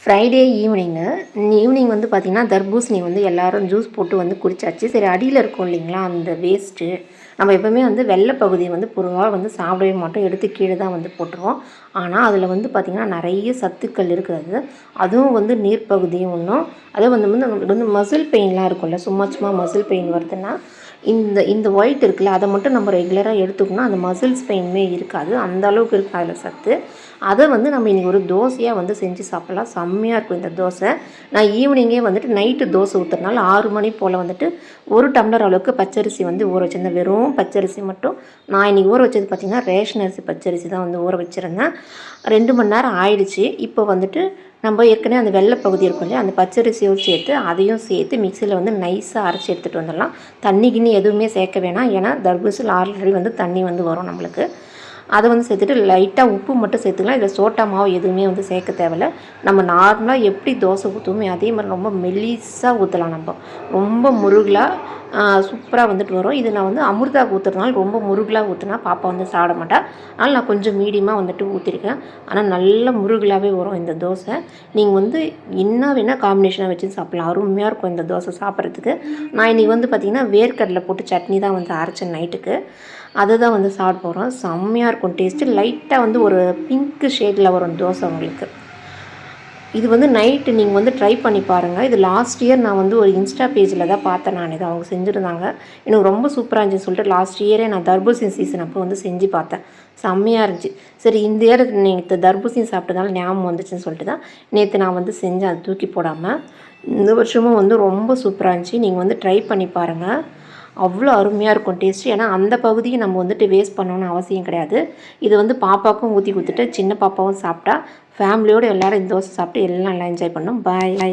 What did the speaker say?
Friday evening வந்து பார்த்திங்கன்னா தர்பூசணி வந்து எல்லோரும் ஜூஸ் போட்டு வந்து குடிச்சாச்சு. சரி, அடியில் இருக்கும் இல்லைங்களா அந்த வேஸ்ட்டு, நம்ம எப்போவுமே வந்து வெள்ளை பகுதியை வந்து பொதுவாக வந்து சாப்பிடவே மாட்டோம், எடுத்து கீழே தான் வந்து போட்டுருவோம். ஆனால் அதில் வந்து பார்த்திங்கன்னா நிறைய சத்துக்கள் இருக்கிறது. அதுவும் வந்து நீர் பகுதியும் ஒன்றும். அதே வந்து நம்மளுக்கு வந்து மசில் பெயின்லாம் இருக்கும்ல, சும்மா மசில் பெயின் வருதுன்னா இந்த ஒயிட் இருக்குல்ல, அதை மட்டும் நம்ம ரெகுலராக எடுத்துக்கணும். அந்த மசில்ஸ் பெயினுமே இருக்காது, அந்த அளவுக்கு இருக்குது அதில் சத்து. அதை வந்து நம்ம இன்றைக்கி ஒரு தோசையாக வந்து செஞ்சு சாப்பிட்லாம். செம்மையாக இருக்கும் இந்த தோசை. நான் ஈவினிங்கே வந்துட்டு நைட்டு தோசை ஊற்றுறதுனால 6 மணி போல் வந்துட்டு 1 டம்ளர் அளவுக்கு பச்சரிசி வந்து ஊற வச்சுருந்தேன். வெறும் பச்சரிசி மட்டும். நான் இன்றைக்கி ஊற வச்சது பார்த்திங்கன்னா ரேஷன் அரிசி பச்சரிசி தான் வந்து ஊற வச்சுருந்தேன். 2 மணி நேரம் ஆயிடுச்சு. இப்போ வந்துட்டு நம்ம ஏற்கனவே அந்த வெள்ளை பகுதி இருக்கும் இல்லையா, அந்த பச்சரிசியோடு சேர்த்து அதையும் சேர்த்து மிக்சியில் வந்து நைஸாக அரைச்சி எடுத்துகிட்டு வந்துடலாம். தண்ணி கிண்ணி எதுவுமே சேர்க்க வேணாம், ஏன்னா தர்பூசணியில் ஆல்ரெடி வந்து தண்ணி வந்து வரும் நம்மளுக்கு. அதை வந்து சேர்த்துட்டு லைட்டாக உப்பு மட்டும் சேர்த்துக்கலாம். இதில் சோட்டா மாவு எதுவுமே வந்து சேர்க்க தேவையில்ல. நம்ம நார்மலாக எப்படி தோசை ஊற்றுவோமே அதே மாதிரி ரொம்ப மெல்லிஸாக ஊற்றலாம். நம்ம ரொம்ப முருகலாக சூப்பராக வந்துட்டு வரும். இது நான் வந்து அமிர்தாவுக்கு ஊற்றுறதுனால ரொம்ப முருகலாக ஊற்றுனா பாப்பா வந்து சாப்பிட மாட்டா. அதனால் நான் கொஞ்சம் மீடியமாக வந்துட்டு ஊற்றிருக்கேன். ஆனால் நல்ல முருகலாகவே வரும் இந்த தோசை. நீங்கள் வந்து என்ன வேணால் காம்பினேஷனாக வச்சு சாப்பிட்லாம். அருமையாக இருக்கும் இந்த தோசை சாப்பிட்றதுக்கு. நான் இன்றைக்கி வந்து பார்த்திங்கன்னா வேர்க்கடலை போட்டு சட்னி தான் வந்து அரைச்சேன் நைட்டுக்கு. அதை தான் வந்து சாப்பிட போகிறோம். செம்மையாக இருக்கும் டேஸ்ட்டு. லைட்டாக வந்து ஒரு பிங்க்கு ஷேடில் வரும் தோசை உங்களுக்கு. இது வந்து நைட்டு நீங்கள் வந்து ட்ரை பண்ணி பாருங்கள். இது லாஸ்ட் இயர் நான் வந்து ஒரு இன்ஸ்டா பேஜில் தான் பார்த்தேன். நான் இதை அவங்க செஞ்சுருந்தாங்க. எனக்கு ரொம்ப சூப்பராக இருந்துச்சுன்னு சொல்லிட்டு லாஸ்ட் இயரே நான் தர்பூசணி சீசன் அப்போ வந்து செஞ்சு பார்த்தேன். செம்மையாக இருந்துச்சு. சரி, இந்த இயர் நேற்று தர்பூசணி சாப்பிட்டதால ஞாபகம் வந்துச்சுன்னு சொல்லிட்டு தான் நேற்று நான் வந்து செஞ்சேன், அதை தூக்கி போடாமல். இந்த வருஷமும் வந்து ரொம்ப சூப்பராக இருந்துச்சு. நீங்கள் வந்து ட்ரை பண்ணி பாருங்கள். அவ்வளோ அருமையாக இருக்கும் டேஸ்ட்டு. ஏன்னா அந்த பகுதியை நம்ம வந்துட்டு வேஸ்ட் பண்ணணும்னு அவசியம் கிடையாது. இது வந்து பாப்பாவுக்கும் ஊற்றி கொடுத்துட்டு சின்ன பாப்பாவும் சாப்பிட்டா ஃபேமிலியோடு எல்லோரும் இந்த தோசை சாப்பிட்டு எல்லாம் நல்லா என்ஜாய் பண்ணோம். பாய்.